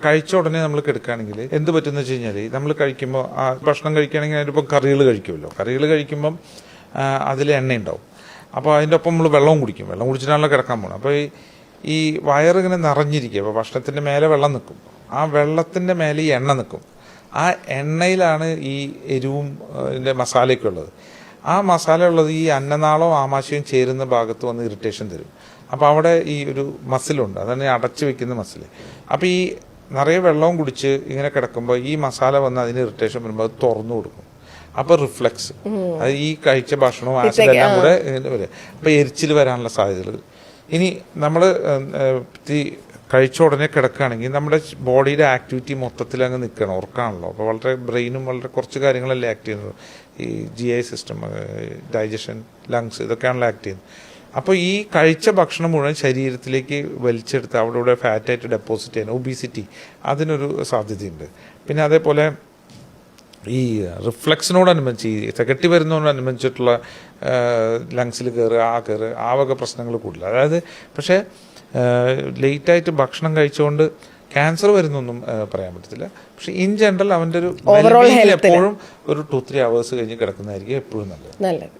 കഴിച്ച ഉടനെ നമ്മൾ കിടക്കുകയാണെങ്കിൽ എന്ത് പറ്റുമെന്ന് വെച്ച് കഴിഞ്ഞാൽ നമ്മൾ കഴിക്കുമ്പോൾ ആ ഭക്ഷണം കഴിക്കുകയാണെങ്കിൽ അതിലിപ്പം കറികൾ കഴിക്കുമല്ലോ. കറികൾ കഴിക്കുമ്പം അതിൽ എണ്ണ ഉണ്ടാവും. അപ്പോൾ അതിൻ്റെ ഒപ്പം നമ്മൾ വെള്ളവും കുടിക്കും. വെള്ളം കുടിച്ചിട്ടാണല്ലോ കിടക്കാൻ പോകണം. അപ്പോൾ ഈ വയറിങ്ങനെ നിറഞ്ഞിരിക്കുക. അപ്പോൾ ഭക്ഷണത്തിൻ്റെ മേലെ വെള്ളം നിൽക്കും. ആ വെള്ളത്തിൻ്റെ മേലെ ഈ എണ്ണ നിൽക്കും. ആ എണ്ണയിലാണ് ഈ എരിവും ഇതിൻ്റെ മസാലയൊക്കെ ഉള്ളത്. ആ മസാല ഉള്ളത് ഈ അന്നനാളവും ആമാശയവും ചേരുന്ന ഭാഗത്ത് വന്ന് ഇറിറ്റേഷൻ തരും. അപ്പോൾ അവിടെ ഈ ഒരു മസിലുണ്ട്, അതാണ് അടച്ചു വെക്കുന്ന മസിൽ. അപ്പോൾ ഈ നിറയെ വെള്ളവും കുടിച്ച് ഇങ്ങനെ കിടക്കുമ്പോൾ ഈ മസാല വന്ന് അതിന് ഇറിറ്റേഷൻ വരുമ്പോൾ അത് തുറന്നു കൊടുക്കും. അപ്പോൾ റിഫ്ലക്സ്, അത് ഈ കഴിച്ച ഭക്ഷണവും ആസിഡ് എല്ലാം കൂടെ വരും. അപ്പോൾ എരിച്ചിൽ വരാനുള്ള സാധ്യതകൾ. ഇനി നമ്മൾ കഴിച്ച ഉടനെ കിടക്കുകയാണെങ്കിൽ നമ്മുടെ ബോഡിയുടെ ആക്ടിവിറ്റി മൊത്തത്തിൽ അങ്ങ് നിൽക്കണം, ഉറക്കാണല്ലോ. അപ്പോൾ വളരെ ബ്രെയിനും വളരെ കുറച്ച് കാര്യങ്ങളല്ലേ ആക്ട് ചെയ്യുന്നത്. ഈ GI സിസ്റ്റം, ഡൈജഷൻ, ലങ്സ്, ഇതൊക്കെയാണല്ലോ ആക്ട് ചെയ്യുന്നത്. അപ്പോൾ ഈ കഴിച്ച ഭക്ഷണം മുഴുവൻ ശരീരത്തിലേക്ക് വലിച്ചെടുത്ത് അവിടെ ഇവിടെ ഫാറ്റായിട്ട് ഡെപ്പോസിറ്റ് ചെയ്യുന്ന ഒബീസിറ്റി, അതിനൊരു സാധ്യതയുണ്ട്. പിന്നെ അതേപോലെ ഈ റിഫ്ലക്സിനോടനുബന്ധിച്ച് ഈ സെക്രട്ടറി വരുന്നതിനോടനുബന്ധിച്ചിട്ടുള്ള ലങ്സിൽ കയറുക ആ വക പ്രശ്നങ്ങൾ കൂടുതൽ. അതായത് പക്ഷേ ലേറ്റായിട്ട് ഭക്ഷണം കഴിച്ചുകൊണ്ട് ക്യാൻസർ വരുന്നൊന്നും പറയാൻ പറ്റത്തില്ല. പക്ഷെ ഇൻ ജനറൽ അവൻ്റെ ഒരു എപ്പോഴും ഒരു 2-3 hours കഴിഞ്ഞ് കിടക്കുന്നതായിരിക്കും എപ്പോഴും നല്ലത്.